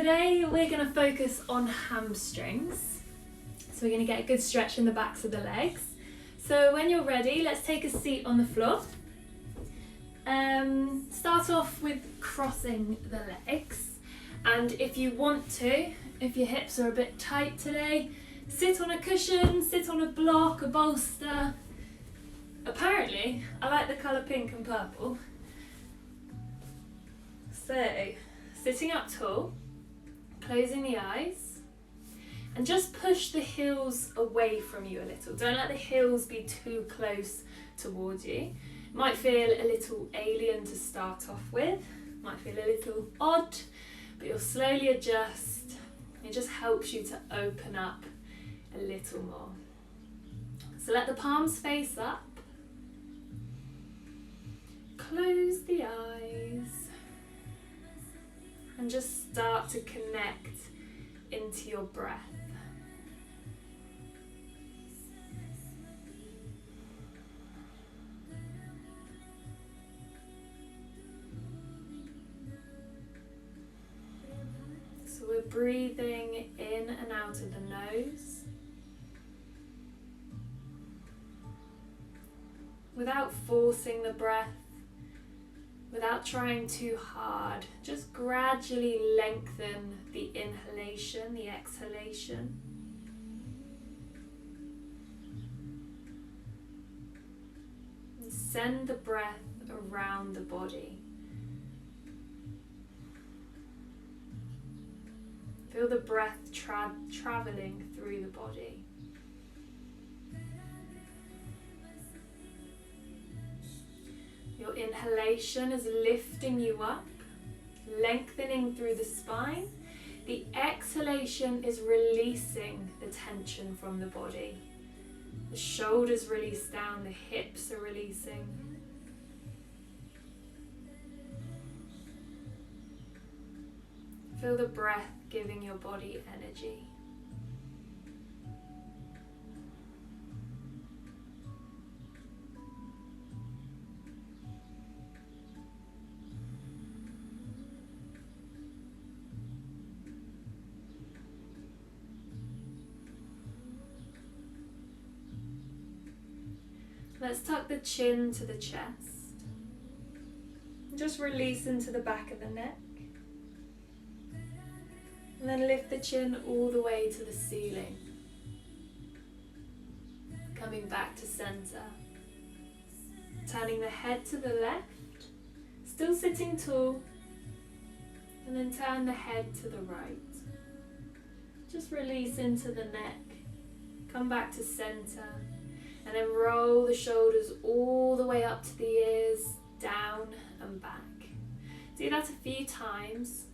Today we're going to focus on hamstrings. So we're going to get a good stretch in the backs of the legs. So when you're ready, let's take a seat on the floor. Start off with crossing the legs. And if you want to, if your hips are a bit tight today, sit on a cushion, sit on a block, a bolster. Apparently, I like the colour pink and purple. So, sitting up tall, closing the eyes, and just push the heels away from you a little. Don't let the heels be too close towards you. It might feel a little alien to start off with, might feel a little odd, but you'll slowly adjust. It just helps you to open up a little more. So let the palms face up. Close the eyes. And just start to connect into your breath. So we're breathing in and out of the nose without forcing the breath, without trying too hard. Just gradually lengthen the inhalation, the exhalation. And send the breath around the body. Feel the breath traveling through the body. Your inhalation is lifting you up, lengthening through the spine. The exhalation is releasing the tension from the body. The shoulders release down, the hips are releasing. Feel the breath giving your body energy. Let's tuck the chin to the chest. Just release into the back of the neck. And then lift the chin all the way to the ceiling. Coming back to center. Turning the head to the left. Still sitting tall. And then turn the head to the right. Just release into the neck. Come back to center. And then roll the shoulders all the way up to the ears, down and back. Do that a few times.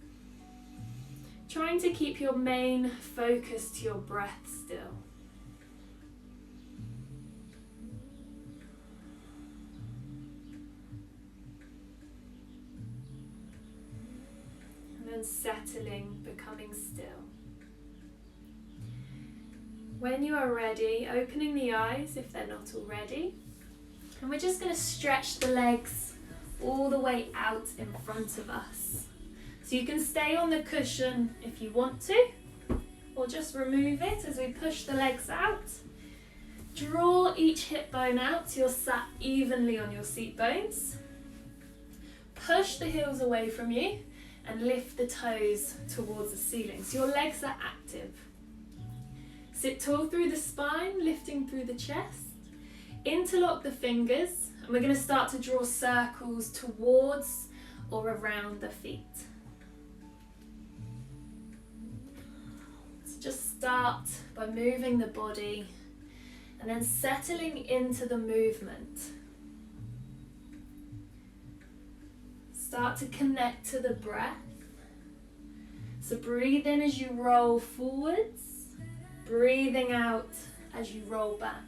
Trying to keep your main focus to your breath still. And then settling, becoming still. When you are ready, opening the eyes if they're not already. And we're just going to stretch the legs all the way out in front of us. So you can stay on the cushion if you want to, or just remove it as we push the legs out. Draw each hip bone out so you're sat evenly on your seat bones. Push the heels away from you and lift the toes towards the ceiling so your legs are active. Sit tall through the spine, lifting through the chest. Interlock the fingers, and we're going to start to draw circles towards or around the feet. So just start by moving the body and then settling into the movement. Start to connect to the breath. So breathe in as you roll forwards. Breathing out as you roll back.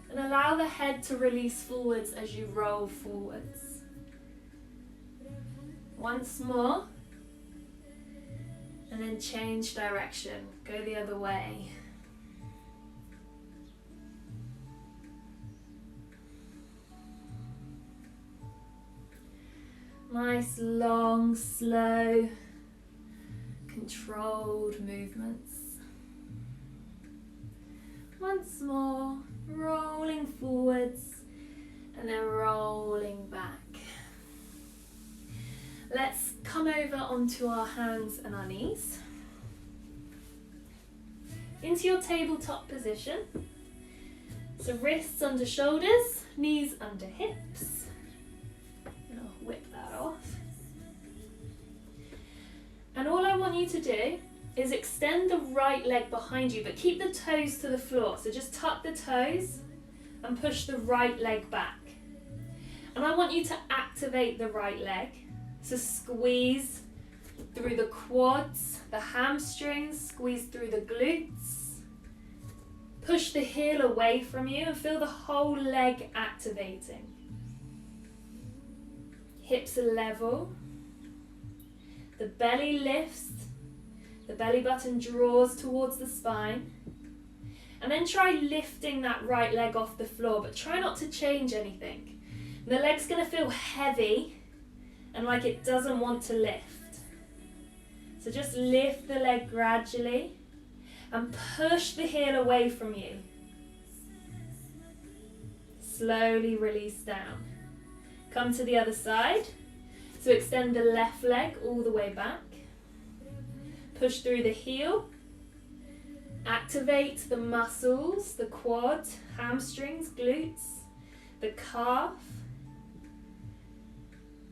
And allow the head to release forwards as you roll forwards. Once more. And then change direction. Go the other way. Nice, long, slow, controlled movements. Once more, rolling forwards and then rolling back. Let's come over onto our hands and our knees. Into your tabletop position. So wrists under shoulders, knees under hips. And I'll whip that off. And all I want you to do is extend the right leg behind you, but keep the toes to the floor. So just tuck the toes and push the right leg back. And I want you to activate the right leg. So squeeze through the quads, the hamstrings, squeeze through the glutes. Push the heel away from you and feel the whole leg activating. Hips are level. The belly lifts. The belly button draws towards the spine. And then try lifting that right leg off the floor, but try not to change anything. The leg's going to feel heavy and like it doesn't want to lift. So just lift the leg gradually and push the heel away from you. Slowly release down. Come to the other side. So extend the left leg all the way back. Push through the heel. Activate the muscles, the quad, hamstrings, glutes, the calf.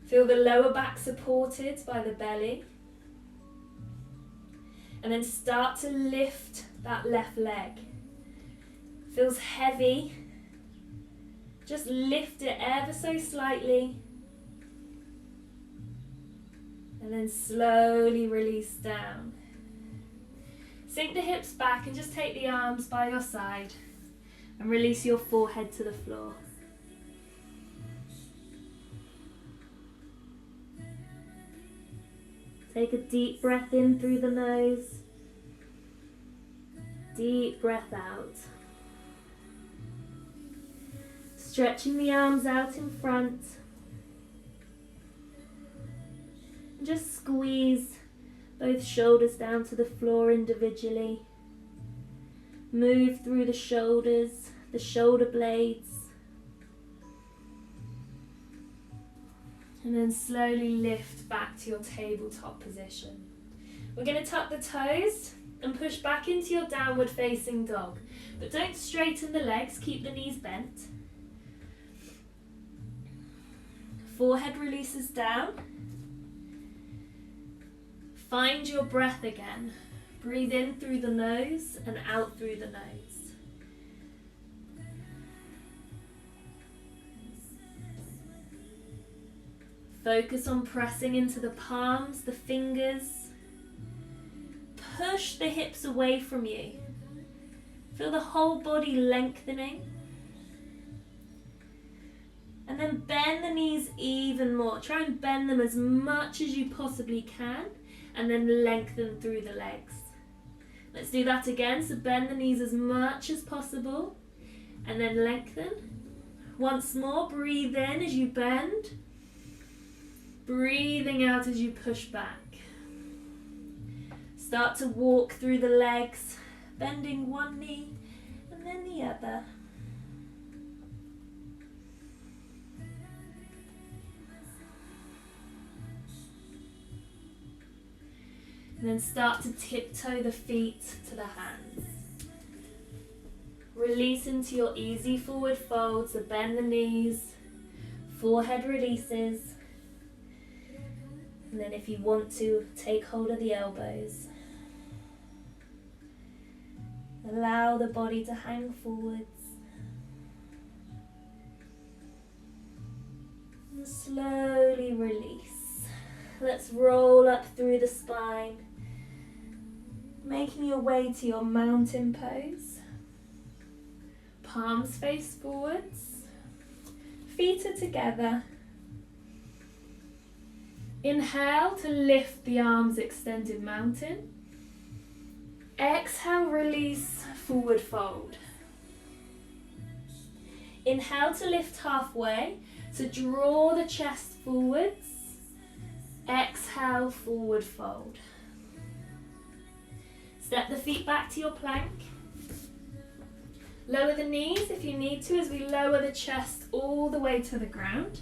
Feel the lower back supported by the belly. And then start to lift that left leg. Feels heavy. Just lift it ever so slightly. And then slowly release down. Sink the hips back and just take the arms by your side and release your forehead to the floor. Take a deep breath in through the nose. Deep breath out. Stretching the arms out in front. And just squeeze both shoulders down to the floor individually. Move through the shoulders, the shoulder blades. And then slowly lift back to your tabletop position. We're going to tuck the toes and push back into your downward facing dog. But don't straighten the legs, keep the knees bent. Forehead releases down. Find your breath again. Breathe in through the nose and out through the nose. Focus on pressing into the palms, the fingers. Push the hips away from you. Feel the whole body lengthening. And then bend the knees even more. Try and bend them as much as you possibly can. And then lengthen through the legs. Let's do that again. So bend the knees as much as possible. And then lengthen. Once more, breathe in as you bend. Breathing out as you push back. Start to walk through the legs, bending one knee and then the other. And then start to tiptoe the feet to the hands. Release into your easy forward fold, so bend the knees, forehead releases. And then if you want to, take hold of the elbows. Allow the body to hang forwards. And slowly release. Let's roll up through the spine, making your way to your mountain pose. Palms face forwards. Feet are together. Inhale to lift the arms, extended mountain. Exhale, release, forward fold. Inhale to lift halfway, so draw the chest forwards Exhale, forward fold. Step the feet back to your plank. Lower the knees if you need to as we lower the chest all the way to the ground.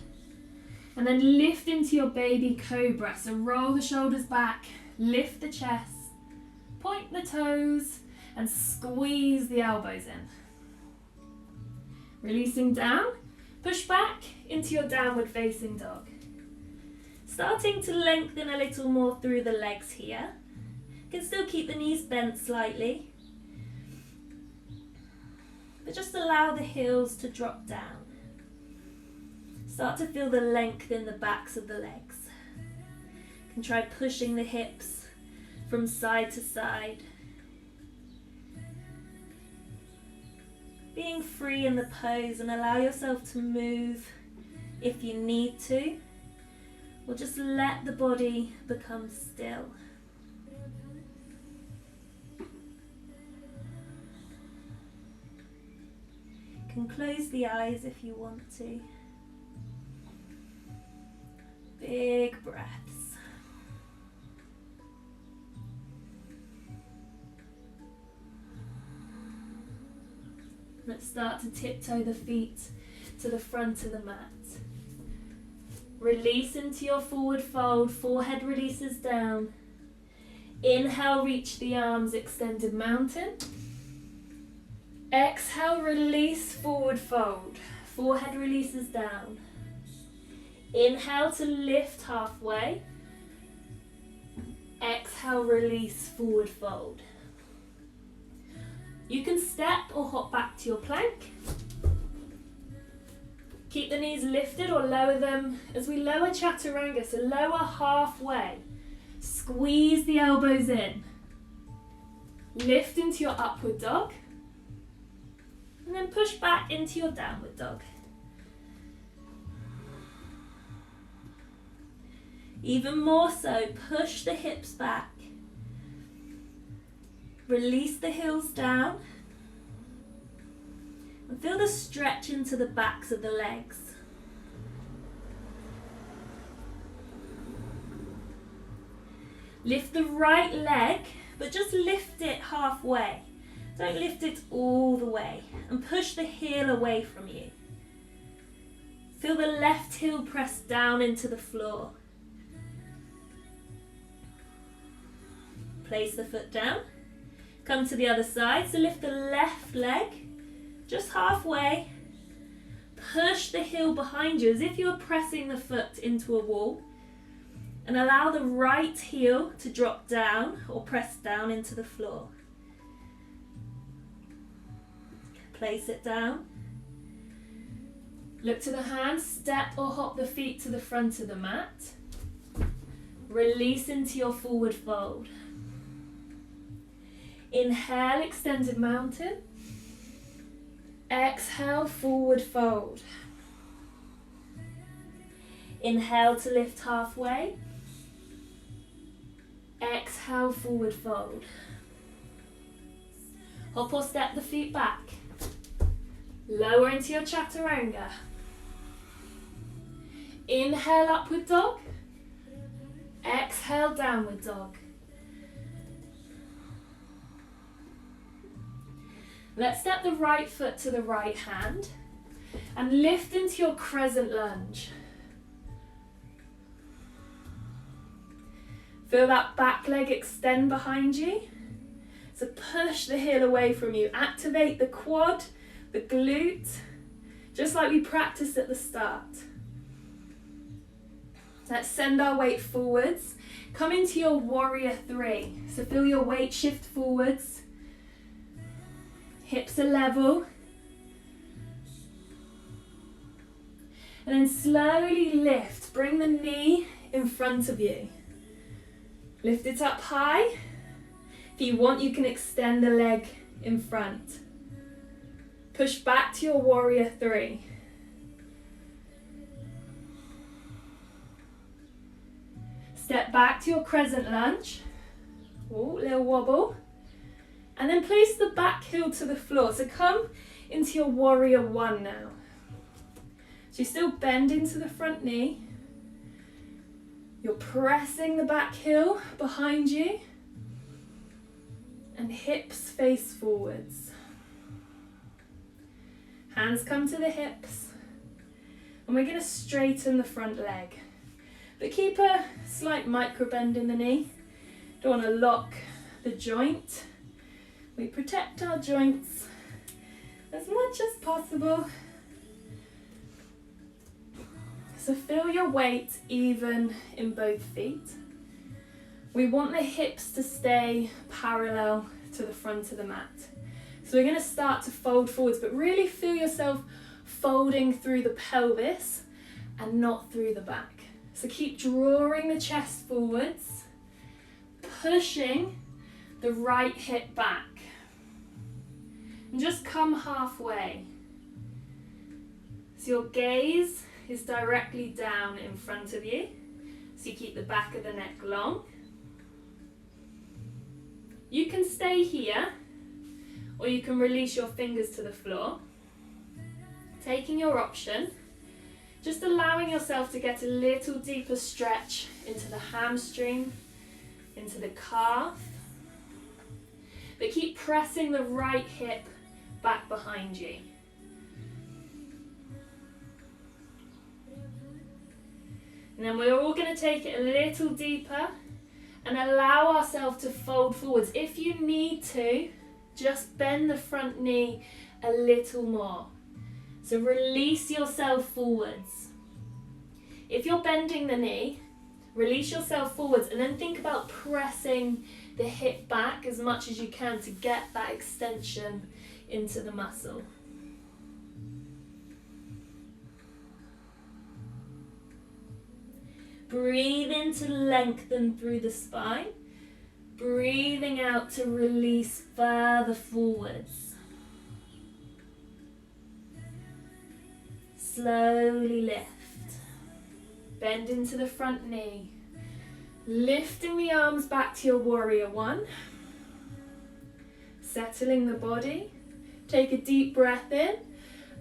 And then lift into your baby cobra. So roll the shoulders back, lift the chest, point the toes, and squeeze the elbows in. Releasing down, push back into your downward facing dog. Starting to lengthen a little more through the legs here. You can still keep the knees bent slightly, but just allow the heels to drop down. Start to feel the length in the backs of the legs. You can try pushing the hips from side to side. Being free in the pose, and allow yourself to move if you need to, or just let the body become still. You can close the eyes if you want to. Big breaths. Let's start to tiptoe the feet to the front of the mat. Release into your forward fold, forehead releases down. Inhale, reach the arms, extended mountain. Exhale, release, forward fold, forehead releases down. Inhale to lift halfway. Exhale, release, forward fold. You can step or hop back to your plank. Keep the knees lifted or lower them as we lower chaturanga, so lower halfway. Squeeze the elbows in. Lift into your upward dog. And then push back into your downward dog. Even more so, push the hips back. Release the heels down. And feel the stretch into the backs of the legs. Lift the right leg, but just lift it halfway. Don't lift it all the way. And push the heel away from you. Feel the left heel press down into the floor. Place the foot down. Come to the other side, so lift the left leg just halfway. Push the heel behind you as if you were pressing the foot into a wall. And allow the right heel to drop down or press down into the floor. Place it down. Look to the hands, step or hop the feet to the front of the mat. Release into your forward fold. Inhale, extended mountain. Exhale, forward fold. Inhale to lift halfway. Exhale, forward fold. Hop or step the feet back. Lower into your chaturanga. Inhale, upward dog. Exhale, downward dog. Let's step the right foot to the right hand and lift into your crescent lunge. Feel that back leg extend behind you. So push the heel away from you. Activate the quad, the glute, just like we practiced at the start. Let's send our weight forwards. Come into your warrior three. So feel your weight shift forwards. Hips are level. And then slowly lift. Bring the knee in front of you. Lift it up high. If you want, you can extend the leg in front. Push back to your warrior three. Step back to your crescent lunge. Ooh, little wobble. And then place the back heel to the floor. So come into your warrior one now. So you still bend into the front knee. You're pressing the back heel behind you and hips face forwards. Hands come to the hips and we're going to straighten the front leg. But keep a slight micro bend in the knee. Don't want to lock the joint. We protect our joints as much as possible. So feel your weight even in both feet. We want the hips to stay parallel to the front of the mat. So we're going to start to fold forwards, but really feel yourself folding through the pelvis and not through the back. So keep drawing the chest forwards, pushing the right hip back. And just come halfway. So your gaze is directly down in front of you. So you keep the back of the neck long. You can stay here, or you can release your fingers to the floor. Taking your option, just allowing yourself to get a little deeper stretch into the hamstring, into the calf. But keep pressing the right hip back behind you. And then we're all going to take it a little deeper and allow ourselves to fold forwards. If you need to, just bend the front knee a little more. So release yourself forwards. If you're bending the knee, release yourself forwards and then think about pressing the hip back as much as you can to get that extension into the muscle. Breathe in to lengthen through the spine. Breathing out to release further forwards. Slowly lift. Bend into the front knee. Lifting the arms back to your warrior one. Settling the body. Take a deep breath in.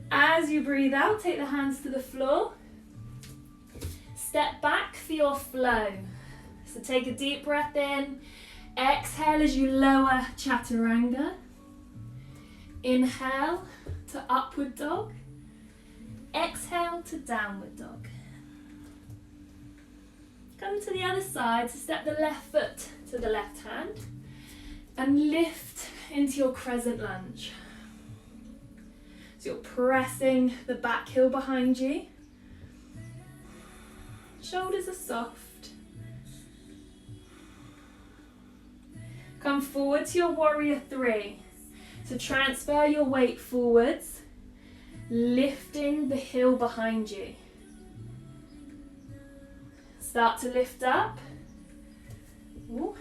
As you breathe out, take the hands to the floor. Step back for your flow. So take a deep breath in. Exhale as you lower chaturanga. Inhale to upward dog. Exhale to downward dog. Come to the other side, so step the left foot to the left hand and lift into your crescent lunge. So you're pressing the back heel behind you. Shoulders are soft. Come forward to your warrior three. So transfer your weight forwards, lifting the heel behind you. Start to lift up. Ooh,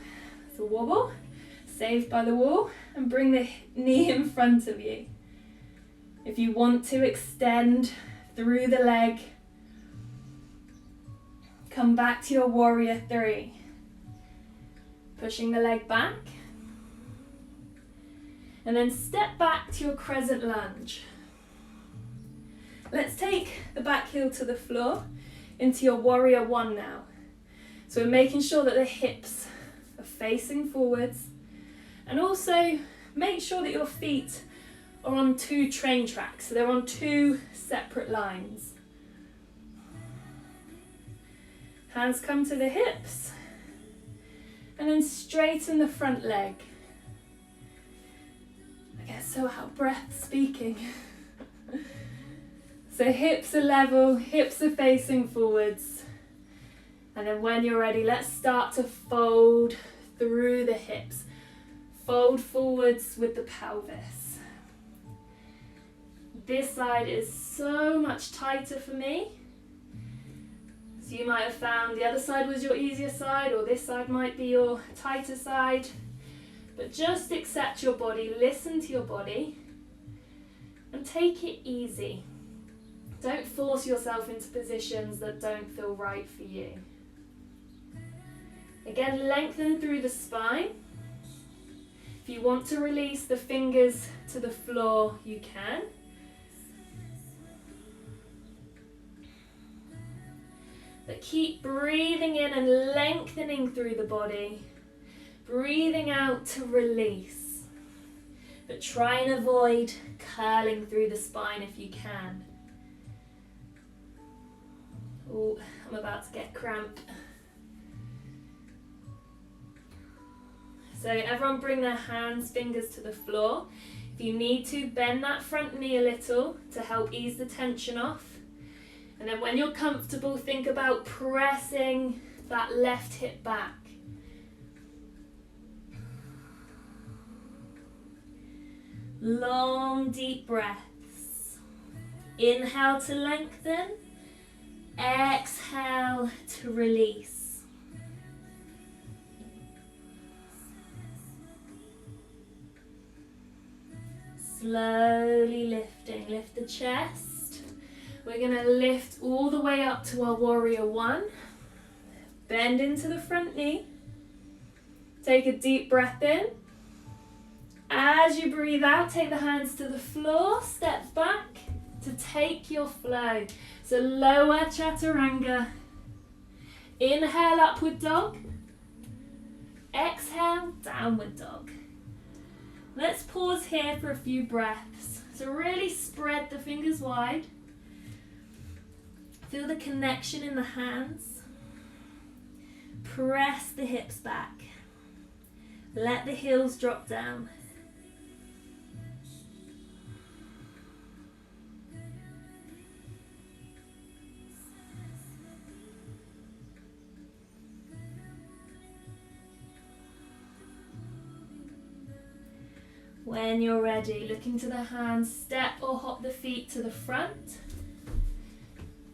it's a wobble. Saved by the wall. And bring the knee in front of you. If you want to extend through the leg, come back to your warrior three. Pushing the leg back. And then step back to your crescent lunge. Let's take the back heel to the floor into your warrior one now. So we're making sure that the hips are facing forwards, and also make sure that your feet are on two train tracks, so they're on two separate lines. Hands come to the hips, and then straighten the front leg. I get so out of breath speaking. So hips are level, hips are facing forwards. And then when you're ready, let's start to fold through the hips. Fold forwards with the pelvis. This side is so much tighter for me. So you might have found the other side was your easier side, or this side might be your tighter side. But just accept your body, listen to your body, and take it easy. Don't force yourself into positions that don't feel right for you. Again, lengthen through the spine. If you want to release the fingers to the floor, you can. But keep breathing in and lengthening through the body. Breathing out to release. But try and avoid curling through the spine if you can. Oh, I'm about to get cramped. So everyone bring their hands, fingers to the floor. If you need to, bend that front knee a little to help ease the tension off. And then when you're comfortable, think about pressing that left hip back. Long, deep breaths. Inhale to lengthen. Exhale to release. Slowly lifting. Lift the chest. We're going to lift all the way up to our warrior one. Bend into the front knee. Take a deep breath in. As you breathe out, take the hands to the floor. Step back to take your flow. So lower chaturanga. Inhale, upward dog. Exhale, downward dog. Let's pause here for a few breaths. So really spread the fingers wide. Feel the connection in the hands. Press the hips back. Let the heels drop down. When you're ready, looking to the hands, step or hop the feet to the front.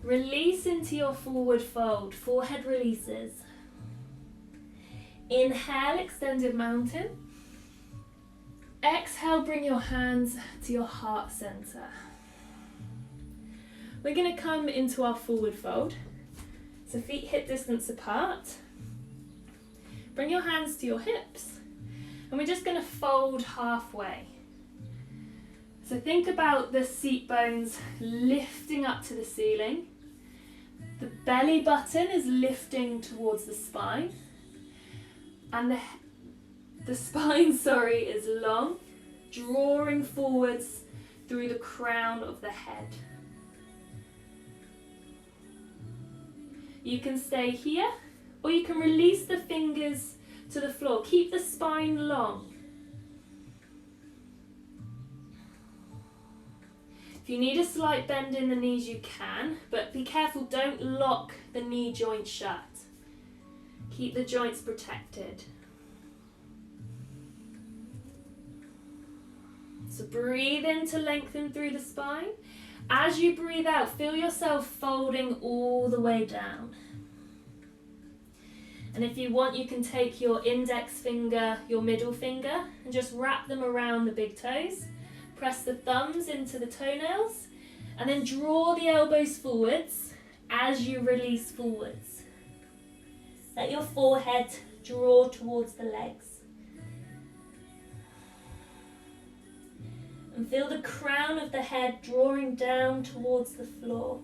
Release into your forward fold, forehead releases. Inhale, extended mountain. Exhale, bring your hands to your heart center. We're going to come into our forward fold. So feet hip distance apart. Bring your hands to your hips. And we're just going to fold halfway. So think about the seat bones lifting up to the ceiling. The belly button is lifting towards the spine. And the spine, is long, drawing forwards through the crown of the head. You can stay here, or you can release the fingers to the floor. Keep the spine long. If you need a slight bend in the knees, you can, but be careful, don't lock the knee joint shut. Keep the joints protected. So breathe in to lengthen through the spine. As you breathe out, feel yourself folding all the way down. And if you want, you can take your index finger, your middle finger, and just wrap them around the big toes. Press the thumbs into the toenails, and then draw the elbows forwards as you release forwards. Let your forehead draw towards the legs. And feel the crown of the head drawing down towards the floor.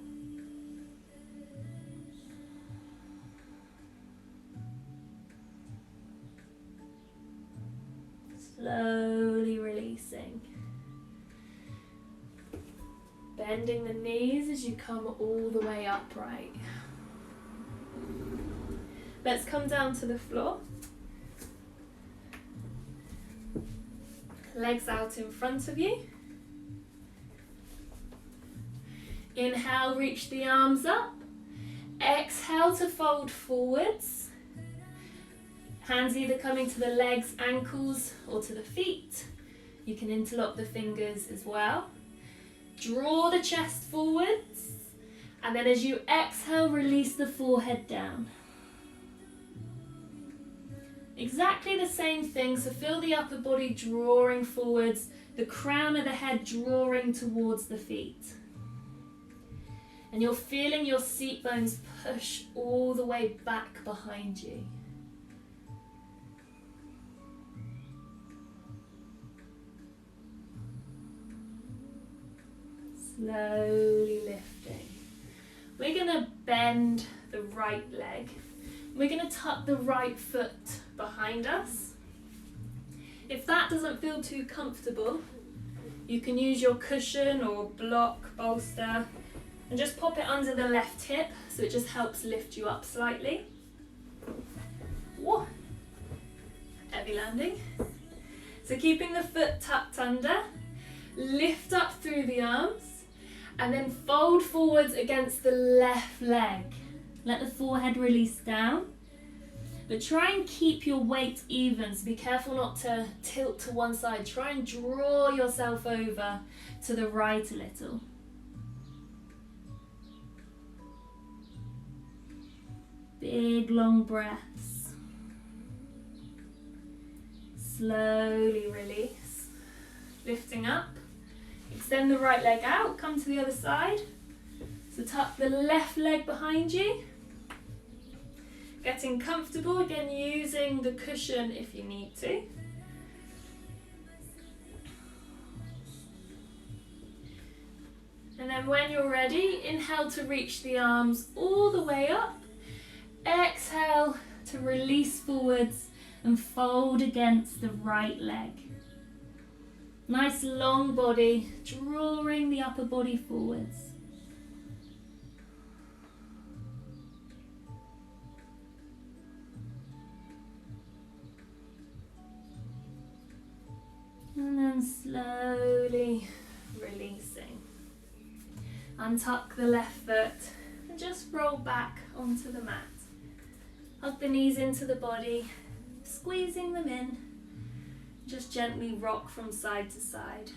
Slowly releasing. Bending the knees as you come all the way upright. Let's come down to the floor. Legs out in front of you. Inhale, reach the arms up. Exhale to fold forwards. Hands either coming to the legs, ankles, or to the feet. You can interlock the fingers as well. Draw the chest forwards. And then as you exhale, release the forehead down. Exactly the same thing, so feel the upper body drawing forwards, the crown of the head drawing towards the feet. And you're feeling your seat bones push all the way back behind you. Slowly lifting. We're going to bend the right leg. We're going to tuck the right foot behind us. If that doesn't feel too comfortable, you can use your cushion or block, bolster, and just pop it under the left hip so it just helps lift you up slightly. Whoa. Heavy landing. So keeping the foot tucked under, lift up through the arms, and then fold forwards against the left leg. Let the forehead release down. But try and keep your weight even, so be careful not to tilt to one side. Try and draw yourself over to the right a little. Big long breaths. Slowly release. Lifting up. Extend the right leg out, come to the other side. So tuck the left leg behind you. Getting comfortable, again using the cushion if you need to. And then when you're ready, inhale to reach the arms all the way up. Exhale to release forwards and fold against the right leg. Nice long body, drawing the upper body forwards. And then slowly releasing. Untuck the left foot and just roll back onto the mat. Hug the knees into the body, squeezing them in. Just gently rock from side to side.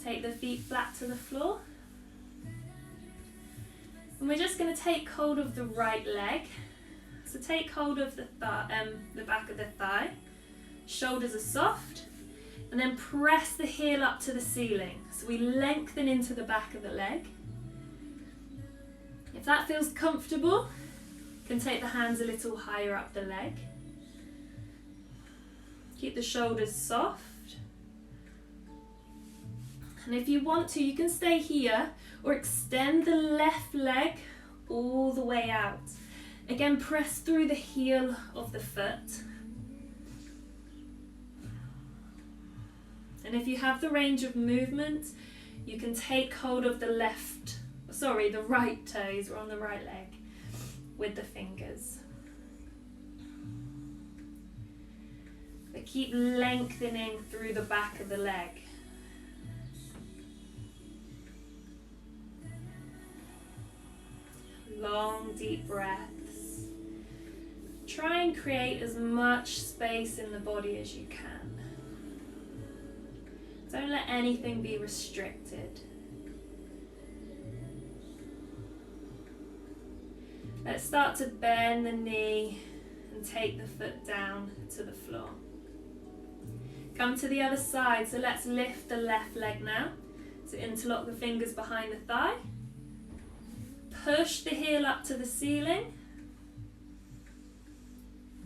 Take the feet flat to the floor. And we're just going to take hold of the right leg. So take hold of the back of the thigh. Shoulders are soft. And then press the heel up to the ceiling. So we lengthen into the back of the leg. If that feels comfortable, you can take the hands a little higher up the leg. Keep the shoulders soft. And if you want to, you can stay here or extend the left leg all the way out. Again, press through the heel of the foot. And if you have the range of movement, you can take hold of the right toes, or on the right leg, with the fingers. But keep lengthening through the back of the leg. Long, deep breaths. Try and create as much space in the body as you can. Don't let anything be restricted. Let's start to bend the knee and take the foot down to the floor. Come to the other side, so let's lift the left leg now. So interlock the fingers behind the thigh. Push the heel up to the ceiling.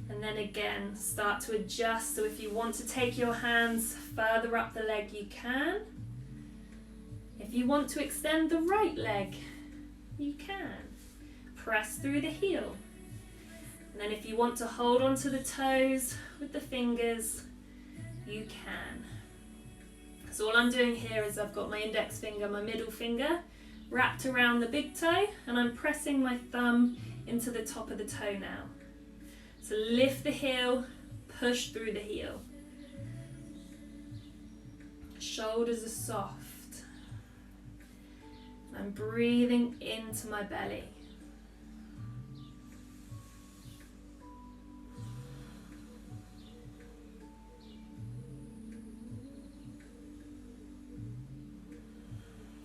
And then again, start to adjust. So if you want to take your hands further up the leg, you can. If you want to extend the right leg, you can. Press through the heel. And then if you want to hold onto the toes with the fingers, you can. So all I'm doing here is I've got my index finger, my middle finger, wrapped around the big toe, and I'm pressing my thumb into the top of the toe now. So lift the heel, push through the heel. Shoulders are soft. I'm breathing into my belly.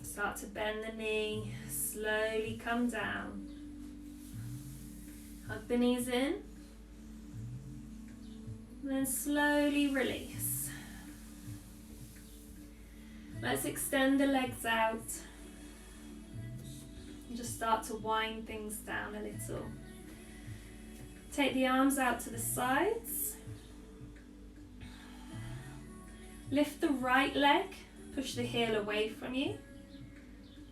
Start to bend the knee, slowly come down. Hug the knees in. And then slowly release. Let's extend the legs out. And just start to wind things down a little. Take the arms out to the sides. Lift the right leg, push the heel away from you.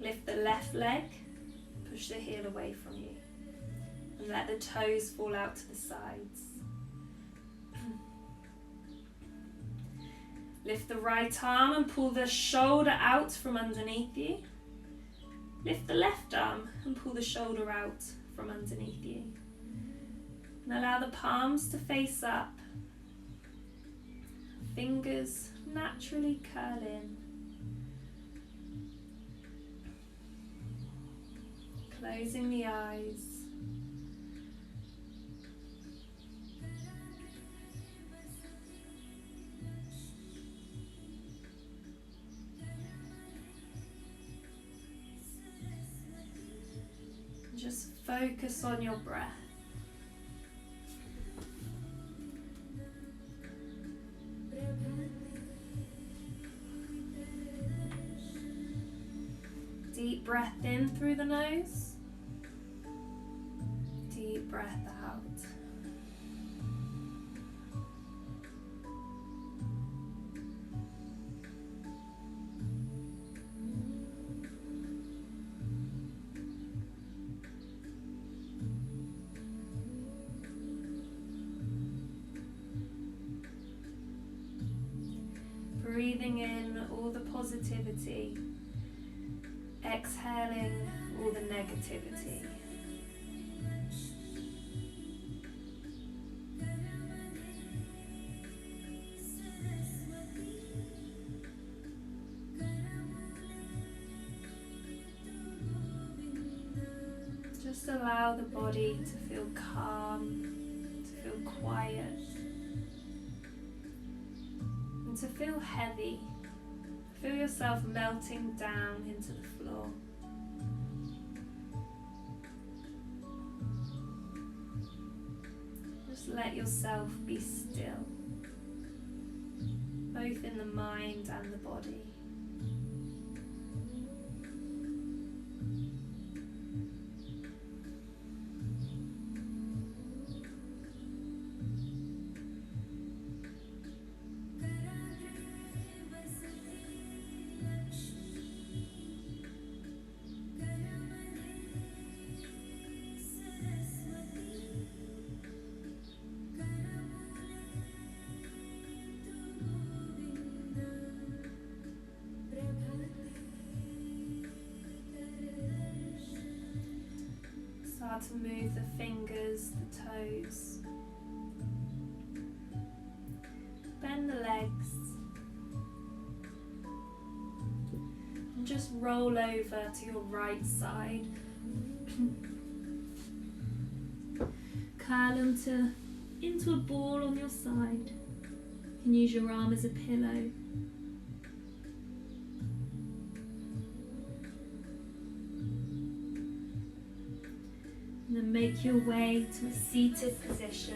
Lift the left leg, Push the heel away from you and let the toes fall out to the sides. Lift the right arm and pull the shoulder out from underneath you. Lift the left arm and pull the shoulder out from underneath you. And allow the palms to face up. Fingers naturally curl in. Closing the eyes. Just focus on your breath. Deep breath in through the nose. Deep breath out. Breathing in all the positivity, exhaling all the negativity. Just allow the body to feel calm, to feel quiet, and to feel heavy. Feel yourself melting down into the floor. Just let yourself be still, both in the mind and the body. Start to move the fingers, the toes. Bend the legs. And just roll over to your right side. Curl into a ball on your side. You can use your arm as a pillow. And then make your way to a seated position.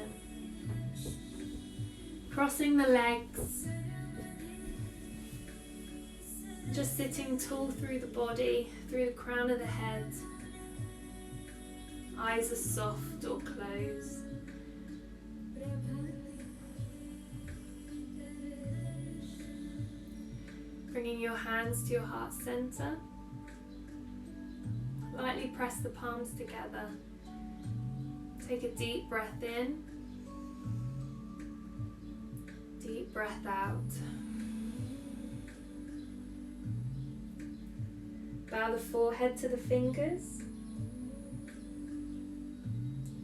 Crossing the legs. Just sitting tall through the body, through the crown of the head. Eyes are soft or closed. Bringing your hands to your heart center. Lightly press the palms together. Take a deep breath in. Deep breath out. Bow the forehead to the fingers.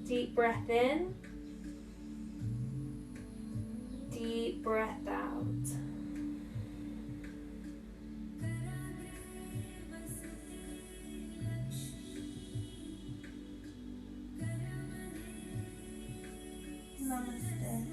Deep breath in. Deep breath out. Namaste.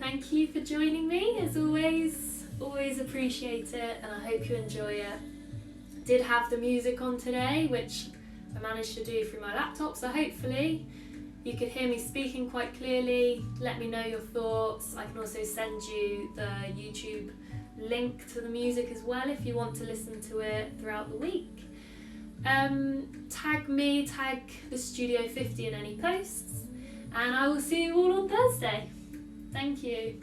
Thank you for joining me. As always appreciate it, and I hope you enjoy it. I did have the music on today, which I managed to do through my laptop, so hopefully you could hear me speaking quite clearly. Let me know your thoughts. I can also send you the YouTube link to the music as well if you want to listen to it throughout the week. Tag me, tag the Studio 50 in any posts, and I will see you all on Thursday. Thank you.